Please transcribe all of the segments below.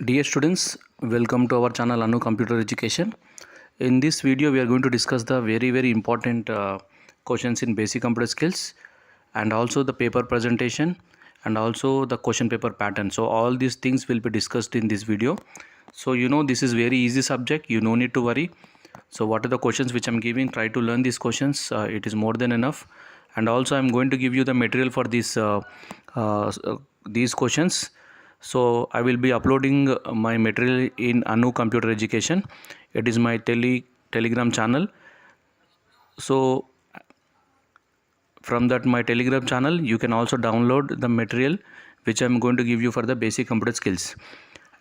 Dear students, welcome to our channel Anu Computer Education. In this video, we are going to discuss the very important questions in basic computer skills, and also the paper presentation, and also the question paper pattern. So all these things will be discussed in this video. So this is very easy subject. You no need to worry. So what are the questions which I'm giving? Try to learn these questions. It is more than enough. And also I'm going to give you the material for these questions. So I will be uploading my material in Anu Computer Education. It is my telegram channel. So from that my telegram channel you can also download the material which I am going to give you for the basic computer skills.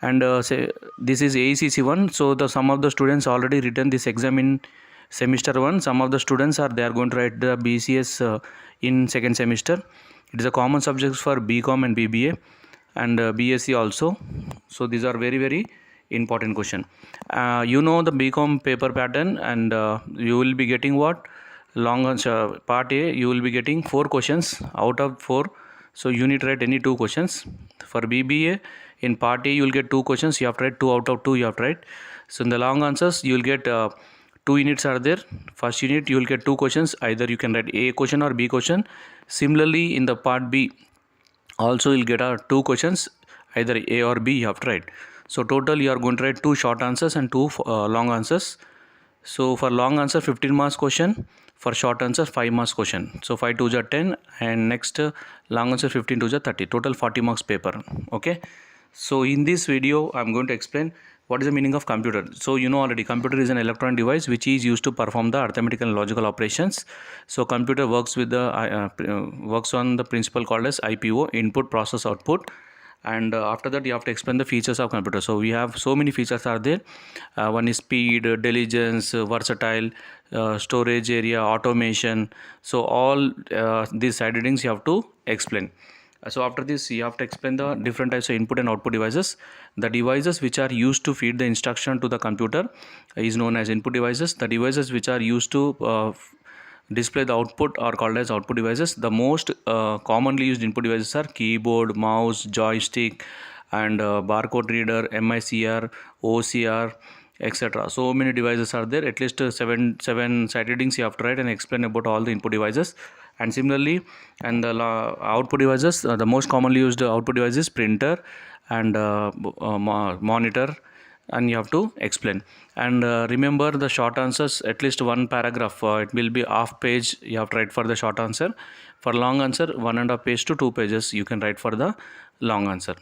And say this is AECC 1. So some of the students already written this exam in semester 1. Some of the students are going to write the BCS in second semester. It is a common subject for Bcom and BBA and BSc also. So these are very important question. The Bcom paper pattern, and you will be getting what long answer. Part A, you will be getting 4 questions out of 4. So you need to write any 2 questions. For BBA, in part A you will get 2 questions. You have to write 2 out of 2. You have to write. So in the long answers you will get 2 units are there. First unit you will get 2 questions. Either you can write A question or B question. Similarly in the part B also you'll get 2 questions, either A or B you have to write. So total you are going to write 2 short answers and 2 long answers. So for long answer 15 marks question, for short answer 5 marks question. So 5 2s are 10, and next long answer 15 2s are 30. Total 40 marks paper. Okay. So in this video I'm going to explain what is the meaning of computer. So already computer is an electronic device which is used to perform the arithmetic and logical operations. So computer works with the works on the principle called as IPO, input process output. And after that you have to explain the features of computer. So we have so many features are there. One is speed, diligence, versatile, storage area, automation. So all these side headings you have to explain. So after this you have to explain the different types of input and output devices. The devices which are used to feed the instruction to the computer is known as input devices. The devices which are used to display the output are called as output devices. The most commonly used input devices are keyboard, mouse, joystick, and barcode reader, MICR, OCR, etc. So many devices are there. At least seven side headings you have to write and explain about all the input devices. And similarly, and the output devices, the most commonly used output devices, printer and monitor, and you have to explain. And remember the short answers, at least one paragraph. It will be half page you have to write for the short answer. For long answer, 1.5 page to 2 pages you can write for the long answer.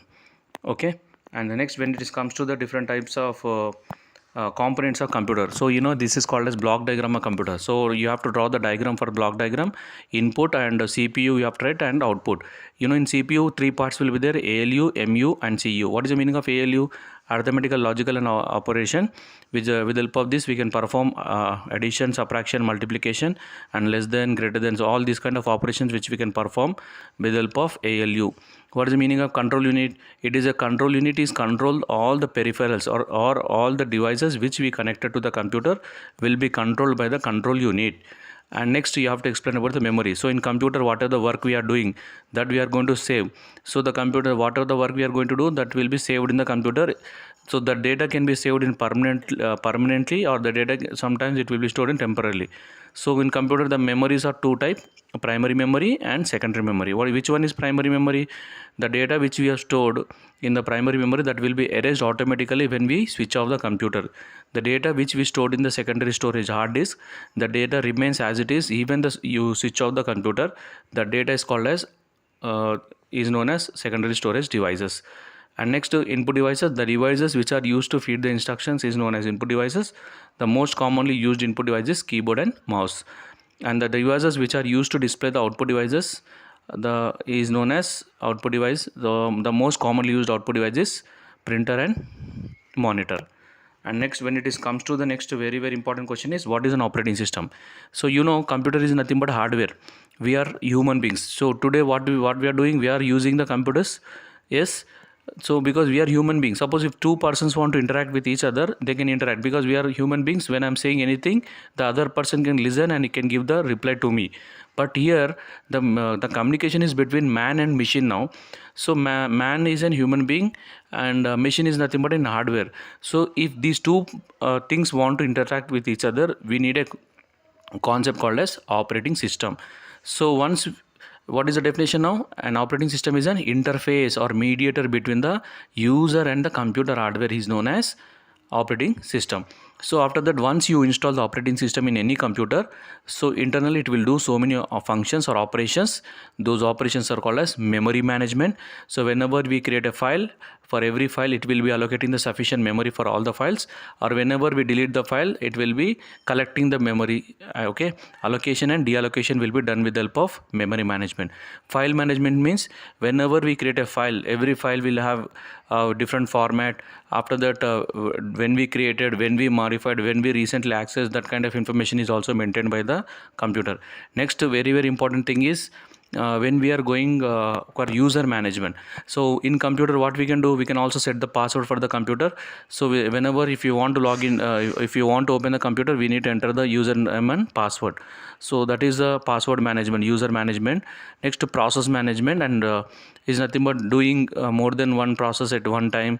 Okay. And the next, when it comes to the different types of components of computer. So this is called as block diagram of computer. So you have to draw the diagram for block diagram. Input and CPU you have to write, and output. In CPU 3 parts will be there: ALU, MU and CU. What is the meaning of ALU? Arithmetical, logical and operation. With the help of this we can perform addition, subtraction, multiplication, and less than, greater than. So all these kind of operations which we can perform with the help of ALU. What is the meaning of control unit? It is a control unit is control all the peripherals or all the devices which we connected to the computer will be controlled by the control unit. And next you have to explain about the memory. So in computer, whatever the work we are doing, that we are going to save. So the computer, whatever the work we are going to do, that will be saved in the computer. So the data can be saved in permanently, or the data sometimes it will be stored in temporarily. So in computer the memories are 2 type: primary memory and secondary memory. Which one is primary memory? The data which we have stored in the primary memory, that will be erased automatically when we switch off the computer. The data which we stored in the secondary storage hard disk, the data remains as it is even you switch off the computer. The data is called as is known as secondary storage devices. And next, input devices. The devices which are used to feed the instructions is known as input devices. The most commonly used input devices, keyboard and mouse. And the devices which are used to display the output devices, is known as output device. The most commonly used output device is printer and monitor. And next, when it comes to the next very important question is, what is an operating system? So computer is nothing but hardware. We are human beings. So today what we are doing, we are using the computers. Yes, So because we are human beings, suppose if two persons want to interact with each other, they can interact because we are human beings. When I'm saying anything, the other person can listen and he can give the reply to me. But here the communication is between man and machine now. So man is a human being, and machine is nothing but in hardware. So if these two things want to interact with each other, we need a concept called as operating system. So once, what is the definition now? An operating system is an interface or mediator between the user and the computer hardware, is known as operating system. So after that, once you install the operating system in any computer, so internally it will do so many functions or operations. Those operations are called as memory management. So whenever we create a file, for every file it will be allocating the sufficient memory for all the files, or whenever we delete the file, it will be collecting the memory. Okay, allocation and deallocation will be done with the help of memory management. File management means whenever we create a file, every file will have different format. After that, when we created, when we modified, when we recently accessed, that kind of information is also maintained by the computer. Next very important thing is when we are going for user management. So in computer, what we can do, we can also set the password for the computer. So whenever, if you want to log in, if you want to open the computer, we need to enter the username and password. So that is the password management, user management. Next, process management, and is nothing but doing more than one process at one time.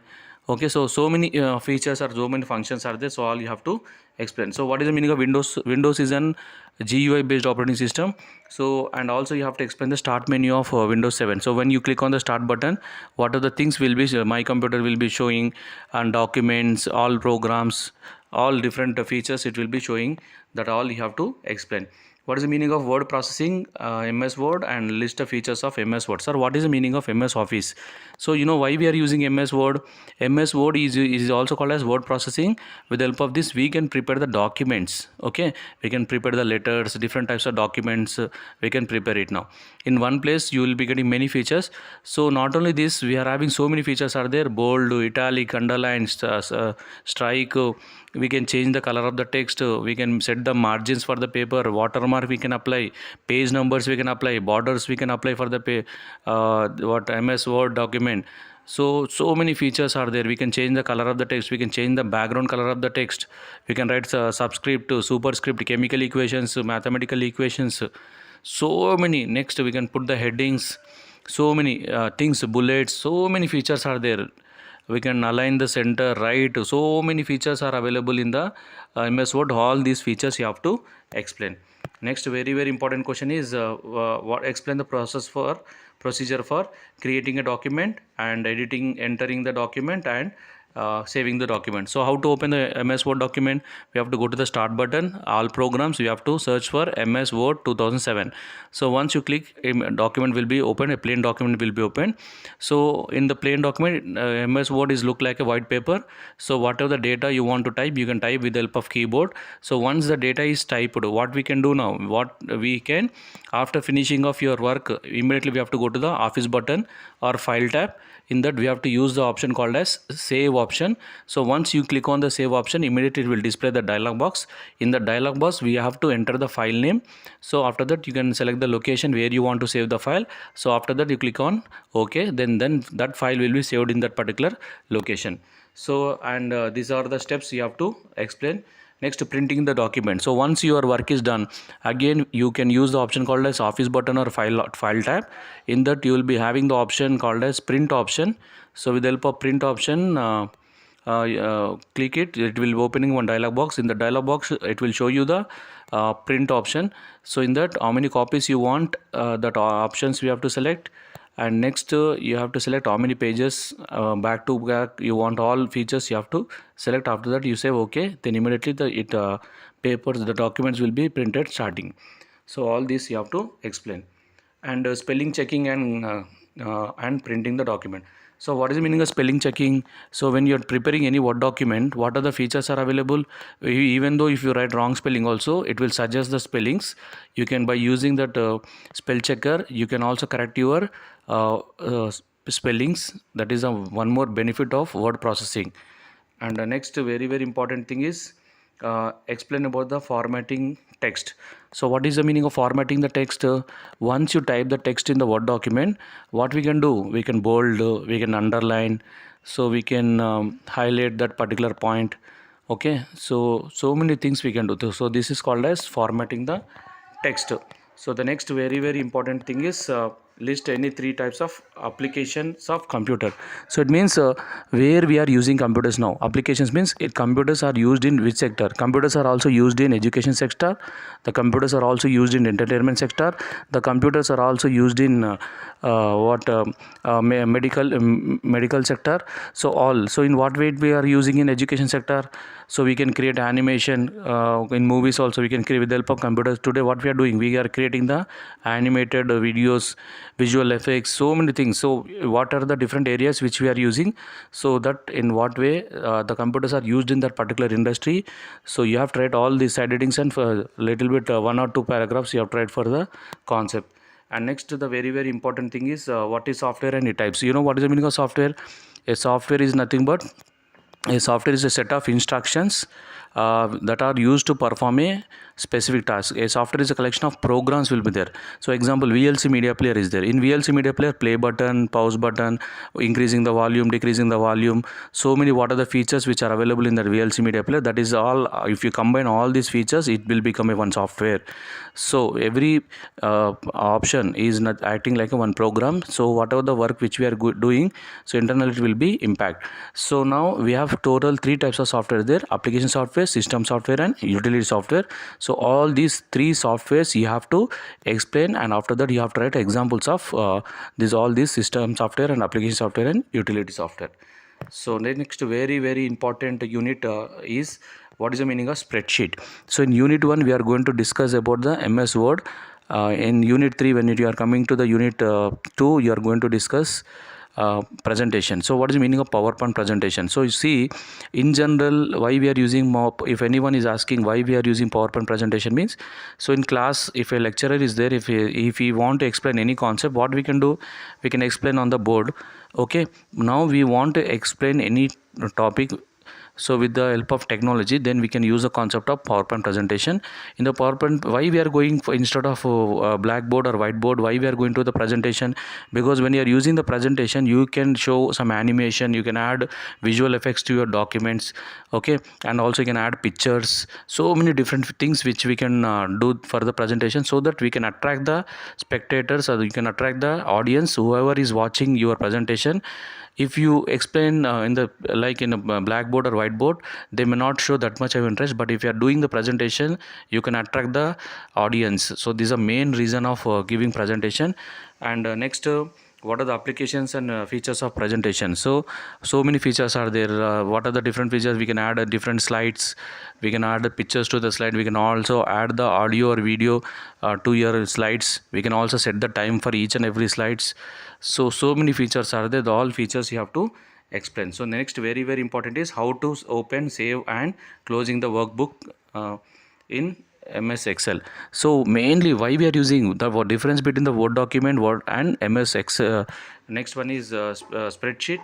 Okay, so many features or so many functions are there, so all you have to explain. So what is the meaning of Windows? Windows is an GUI based operating system. So, and also you have to explain the start menu of Windows 7. So when you click on the start button, what are the things will be, my computer will be showing, and documents, all programs, all different features it will be showing. That all you have to explain. What is the meaning of word processing, MS Word, and list of features of MS Word? Sir, what is the meaning of MS Office? So you know why we are using MS Word? MS Word is also called as word processing. With the help of this, we can prepare the documents. Okay, we can prepare the letters, different types of documents. We can prepare it now. In one place, you will be getting many features. So not only this, we are having so many features are there: bold, italic, underline, strike. We can change the color of the text. We can set the margins for the paper, watermark we can apply, page numbers we can apply, borders we can apply for the what MS Word document. So many features are there. We can change the color of the text, we can change the background color of the text, we can write subscript, superscript, chemical equations, mathematical equations, so many. Next, we can put the headings, so many things, bullets, so many features are there. We can align the center, right, so many features are available in the MS Word. All these features you have to explain. Next, very important question is what explain the procedure for creating a document and editing, entering the document, and saving the document. So how to open the MS Word document? We have to go to the start button, all programs, you have to search for MS Word 2007. So once you click, a document will be open, a plain document will be open. So in the plain document, MS Word is look like a white paper. So whatever the data you want to type, you can type with the help of keyboard. So once the data is typed, what we can do now, what we can, after finishing of your work, immediately we have to go to the office button or file tab. In that, we have to use the option called as save option. So once you click on the save option, immediately it will display the dialog box. In the dialog box, we have to enter the file name. So after that, you can select the location where you want to save the file. So after that, you click on OK, then that file will be saved in that particular location. So, and these are the steps you have to explain. Next, printing the document. So once your work is done, again you can use the option called as office button or file tab. In that, you will be having the option called as print option. So with the help of print option, click it, it will be opening one dialog box. In the dialog box, it will show you the print option. So in that, how many copies you want, that options we have to select. And next, you have to select how many pages, back to back you want, all features you have to select. After that, you say OK, then immediately the papers, the documents will be printed starting. So all this you have to explain. And spelling checking and printing the document. So what is the meaning of spelling checking? So when you're preparing any Word document, what are the features are available? Even though if you write wrong spelling also, it will suggest the spellings. You can, by using that spell checker, you can also correct your spellings. That is one more benefit of word processing. And next, very important thing is explain about the formatting text. So what is the meaning of formatting the text? Once you type the text in the Word document, what we can do? We can bold, we can underline, so we can highlight that particular point. Okay, so many things we can do. So this is called as formatting the text. So the next very important thing is list any three types of applications of computer. So it means where we are using computers now. Applications means computers are used in which sector. Computers are also used in education sector. The computers are also used in entertainment sector. The computers are also used in medical sector. So in what way we are using in education sector? So we can create animation in movies also. We can create with the help of computers. Today what we are doing, we are creating the animated videos, visual effects, so many things. So what are the different areas which we are using? So that in what way the computers are used in that particular industry. So you have tried all these side headings, and for a little bit one or two paragraphs you have tried for the concept. And next, the very important thing is what is software and its types. You know what is the meaning of software? A software is nothing but a software is a set of instructions that are used to perform a specific task. A software is a collection of programs will be there. So example, VLC media player is there. In VLC media player, play button, pause button, increasing the volume, decreasing the volume, so many what are the features which are available in that VLC media player. That is all, if you combine all these features, it will become a one software. So every option is not acting like a one program. So whatever the work which we are doing, so internally it will be impact. So now we have total three types of software there: application software, system software, and utility software. So all these three softwares you have to explain, and after that you have to write examples of all these system software and application software and utility software. So the next very important unit is what is the meaning of spreadsheet. So in unit 1 we are going to discuss about the MS Word. In unit 3, when you are coming to the unit 2, you are going to discuss presentation. So what is the meaning of PowerPoint presentation? So you see, in general, why we are using if anyone is asking why we are using PowerPoint presentation means, so in class, if a lecturer is there, if he want to explain any concept, what we can do, we can explain on the board. Okay, now we want to explain any topic. So with the help of technology, then we can use the concept of PowerPoint presentation. In the PowerPoint, why we are going for, instead of blackboard or whiteboard, why we are going to the presentation? Because when you are using the presentation, you can show some animation, you can add visual effects to your documents. Okay, and also you can add pictures, so many different things which we can do for the presentation, so that we can attract the spectators, or you can attract the audience, whoever is watching your presentation. If you explain in the like in a blackboard or whiteboard, they may not show that much of interest, but if you are doing the presentation, you can attract the audience. So this is a main reason of giving presentation. And next, what are the applications and features of presentation? So many features are there. What are the different features? We can add different slides, we can add pictures to the slide, we can also add the audio or video to your slides. We can also set the time for each and every slides. So many features are there. All features you have to explain. So next, very important is how to open, save, and closing the workbook in MS Excel. So mainly why we are using the difference between the Word document, Word, and MS Excel. Next one is spreadsheet.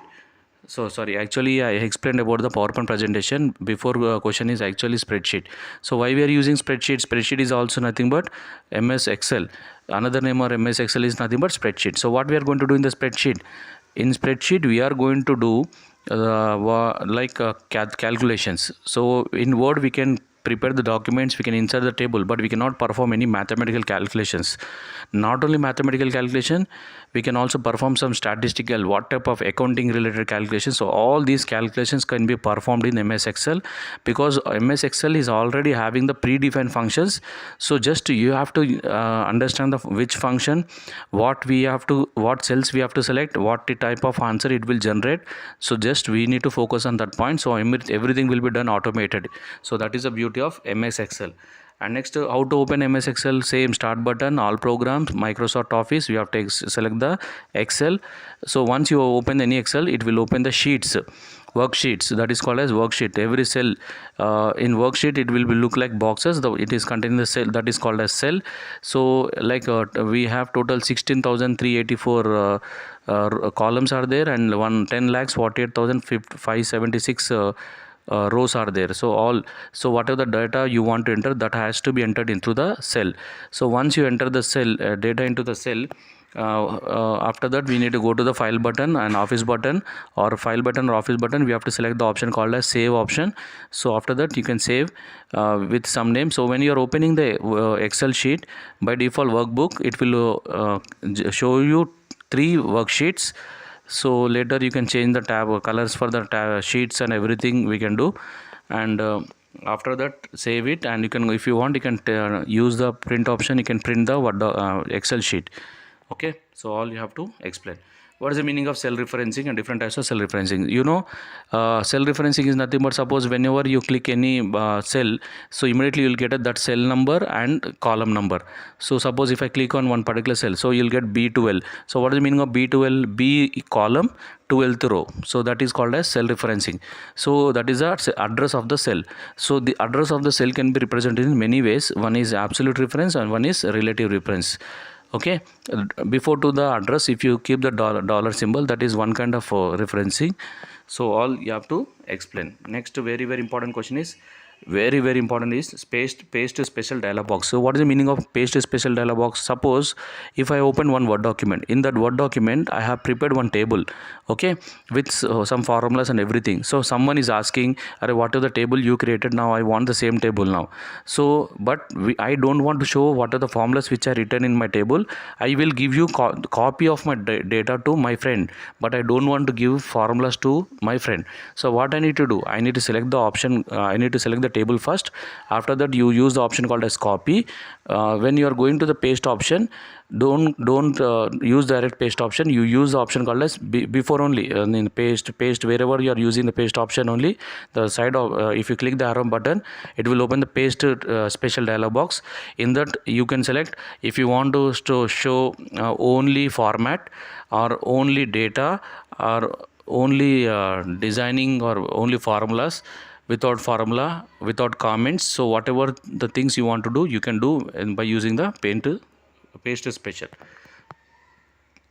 So sorry, actually I explained about the PowerPoint presentation. Before question is actually spreadsheet. So why we are using spreadsheet? Spreadsheet is also nothing but MS Excel. Another name of MS Excel is nothing but spreadsheet. So what we are going to do in the spreadsheet? In spreadsheet we are going to do calculations. So in Word we can prepare the documents, we can insert the table, but we cannot perform any mathematical calculations. Not only mathematical calculation, we can also perform some statistical, what type of accounting related calculations. So all these calculations can be performed in MS Excel, because MS Excel is already having the predefined functions. So just you have to understand the which function, what cells we have to select, what type of answer it will generate. So just we need to focus on that point. So everything will be done automated. So that is the beauty of MS Excel. And next, how to open MS Excel? Same, start button, all programs, Microsoft Office, you have to select the Excel. So once you open any Excel, it will open the sheets, worksheets, that is called as worksheet. Every cell in worksheet, it will be look like boxes, it is containing the cell, that is called as cell. So like we have total 16,384 columns are there, and 10,48,576 rows are there. So whatever the data you want to enter, that has to be entered into the cell. So once you enter the cell data into the cell, after that we need to go to the file button and office button, or file button or office button. We have to select the option called as save option. So after that you can save with some name. So when you are opening the Excel sheet, by default workbook, it will show you 3 worksheets. So later you can change the tab colors for the sheets and everything we can do. And after that save it, and you can, if you want, you can use the print option. You can print the Excel sheet. Okay, so all you have to explain. What is the meaning of cell referencing and different types of cell referencing? Cell referencing is nothing but, suppose whenever you click any cell, so immediately you'll get that cell number and column number. So suppose if I click on one particular cell, so you'll get B12. So what is the meaning of B12? B column, 12th row. So that is called as cell referencing. So that is the address of the cell. So the address of the cell can be represented in many ways. One is absolute reference and one is relative reference. Okay, before to the address, if you keep the dollar symbol, that is one kind of referencing. So all you have to explain. Next very important question is, very important, is paste special dialog box. So what is the meaning of paste special dialog box? Suppose if I open one Word document, in that Word document I have prepared one table, okay, with some formulas and everything. So someone is asking, what is the table you created? Now I want the same table now. So but I don't want to show what are the formulas which are written in my table. I will give you copy of my data to my friend, but I don't want to give formulas to my friend. So what I need to do, I need to select the option, I need to select the table first. After that you use the option called as copy. When you are going to the paste option, don't use direct paste option. You use the option called as before only, in paste wherever you are using the paste option only, the side of if you click the arrow button, it will open the paste special dialog box. In that you can select if you want to show only format, or only data, or only designing, or only formulas, without formula, without comments. So whatever the things you want to do, you can do by using the paste special.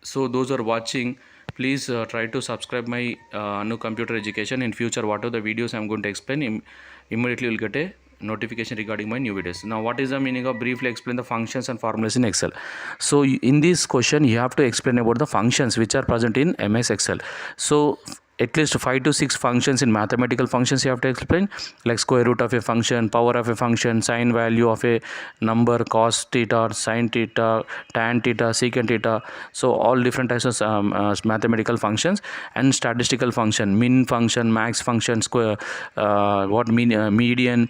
So those are watching, please try to subscribe my Anu Computer Education. In future, whatever the videos I am going to explain, immediately you will get a notification regarding my new videos. Now what is the meaning of briefly explain the functions and formulas in Excel? So in this question you have to explain about the functions which are present in MS Excel. So at least 5 to 6 functions in mathematical functions you have to explain, like square root of a function, power of a function, sine value of a number, cos theta, sine theta, tan theta, secant theta. So all different types of mathematical functions, and statistical function, min function, max function, square, median,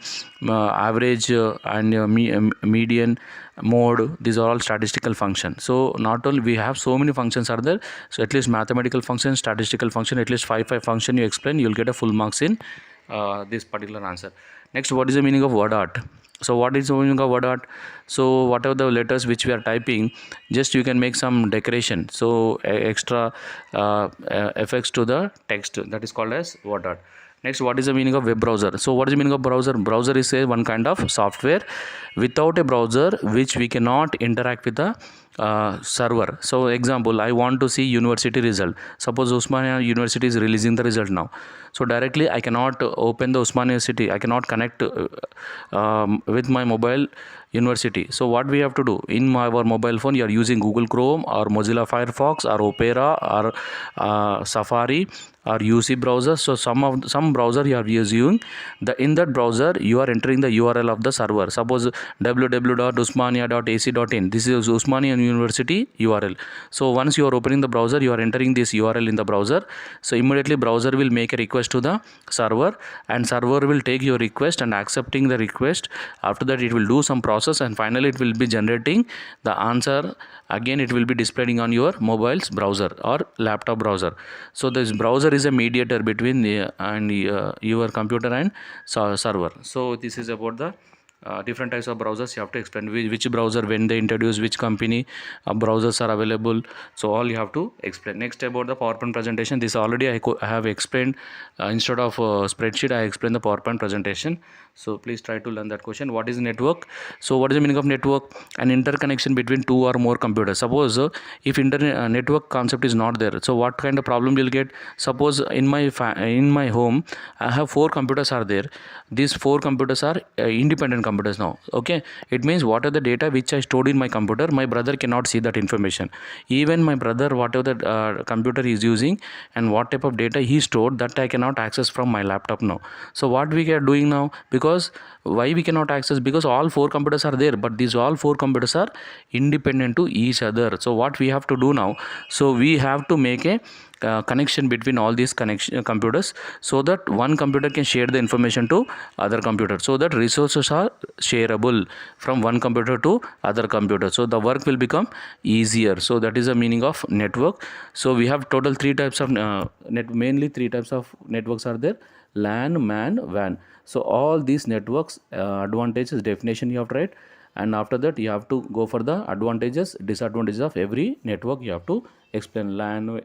average, and median, mode. These are all statistical functions. So not only we have so many functions are there, so at least mathematical function, statistical function, at least 5 function you explain, you will get a full marks in this particular answer. Next, what is the meaning of word art? So what is the meaning of word art? So whatever the letters which we are typing, just you can make some decoration, so extra effects to the text, that is called as word art. Next, what is the meaning of web browser? So what is the meaning of browser? Browser is a one kind of software. Without a browser, which we cannot interact with the server. So example, I want to see university result. Suppose Usmania University is releasing the result now. So directly I cannot open the Usmania University. I cannot connect with my mobile university. So what we have to do, in our mobile phone you are using Google Chrome or Mozilla Firefox or Opera or Safari or UC browser. So some browser you are using, in that browser you are entering the URL of the server. Suppose www.usmania.ac.in, this is Usmania University URL. So once you are opening the browser, you are entering this URL in the browser. So immediately browser will make a request to the server, and server will take your request and accepting the request. After that it will do some process, and finally it will be generating the answer. Again it will be displaying on your mobile's browser or laptop browser. So this browser is a mediator between your computer and server. So this is about the different types of browsers you have to explain which browser, when they introduce, which company browsers are available. So all you have to explain. Next, about the PowerPoint presentation, this already I have explained. Instead of spreadsheet, I explained the PowerPoint presentation. So please try to learn that question. What is network? So what is the meaning of network? An interconnection between two or more computers. Suppose if internet network concept is not there, so what kind of problem you'll get? Suppose in my home I have 4 computers are there. These 4 computers are independent computers now. Okay, it means what are the data which I stored in my computer, my brother cannot see that information. Even my brother, whatever the computer he is using and what type of data he stored, that I cannot access from my laptop now. So what we are doing now, because why we cannot access? Because all 4 computers are there, but these all 4 computers are independent to each other. So what we have to do now? So we have to make a connection between all these computers, so that one computer can share the information to other computer, so that resources are shareable from one computer to other computer, so the work will become easier. So that is the meaning of network. So we have total 3 types of mainly 3 types of networks are there: LAN, MAN, WAN. So all these networks advantages, definition you have to write, and after that you have to go for the advantages, disadvantages of every network you have to explain. LAN,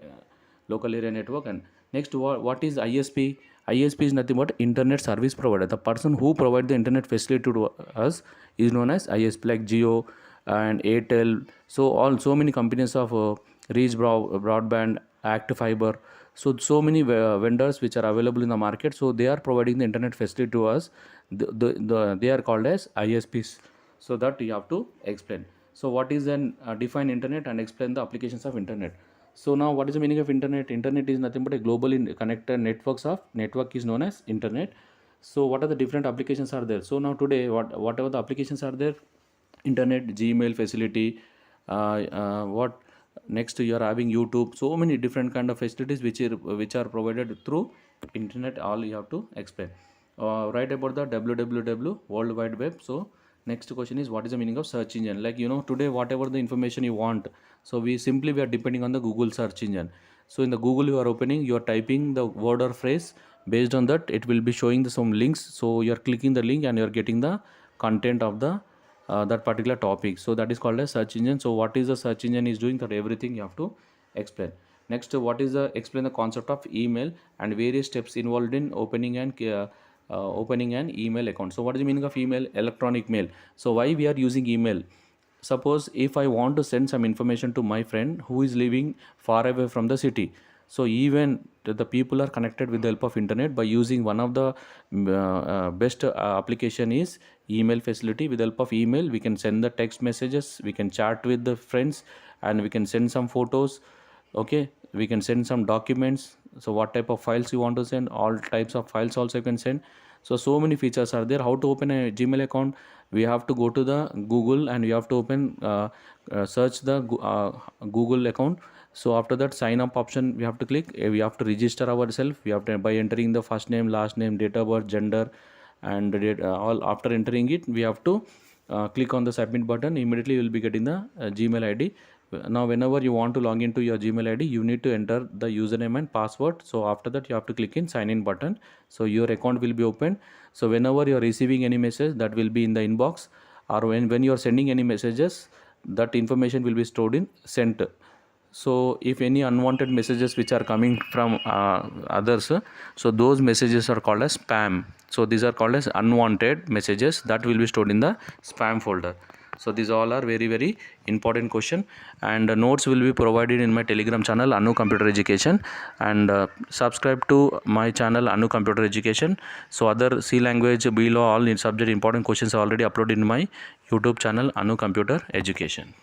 local area network. And next, what is ISP? ISP is nothing but internet service provider. The person who provide the internet facility to us is known as ISP, like Geo and Airtel. So many companies of Reach Broadband, Act Fiber. So many vendors which are available in the market. So they are providing the internet facility to us. They are called as ISPs. So that you have to explain. So what is an define internet and explain the applications of internet. So now what is the meaning of internet? Internet is nothing but a globally connected network is known as internet. So what are the different applications are there? So now today whatever the applications are there, internet, Gmail facility, what next you are having YouTube, so many different kind of facilities which are provided through internet, all you have to explain. Write about the www, World Wide Web. So next question is, what is the meaning of search engine? Like today whatever the information you want, so we are depending on the Google search engine. So in the Google you are opening, you are typing the word or phrase, based on that it will be showing some links. So you are clicking the link and you are getting the content of the that particular topic. So that is called a search engine. So what is the search engine is doing, that everything you have to explain. Next, what is the explain the concept of email and various steps involved in opening an email account. So what is the meaning of email? Electronic mail. So why we are using email? Suppose if I want to send some information to my friend who is living far away from the city, so even the people are connected with the help of internet by using one of the best application is email facility. With the help of email we can send the text messages, we can chat with the friends, and we can send some photos. Okay, we can send some documents. So what type of files you want to send, all types of files also you can send. So many features are there. How to open a Gmail account? We have to go to the Google and we have to open search the Google account. So after that, sign up option we have to click. We have to register ourselves. We have to by entering the first name, last name, date of birth, gender, and all. After entering it, we have to click on the submit button. Immediately you will be getting the Gmail ID. Now whenever you want to log into your Gmail ID, you need to enter the username and password. So after that you have to click in sign in button. So your account will be open. So whenever you are receiving any message, that will be in the inbox, or when you are sending any messages, that information will be stored in sent. So if any unwanted messages which are coming from others, so those messages are called as spam. So these are called as unwanted messages, that will be stored in the spam folder. So these all are very very important question, and notes will be provided in my Telegram channel Anu Computer Education, and subscribe to my channel Anu Computer Education. So other C language, B law, all in subject important questions are already uploaded in my YouTube channel Anu Computer Education.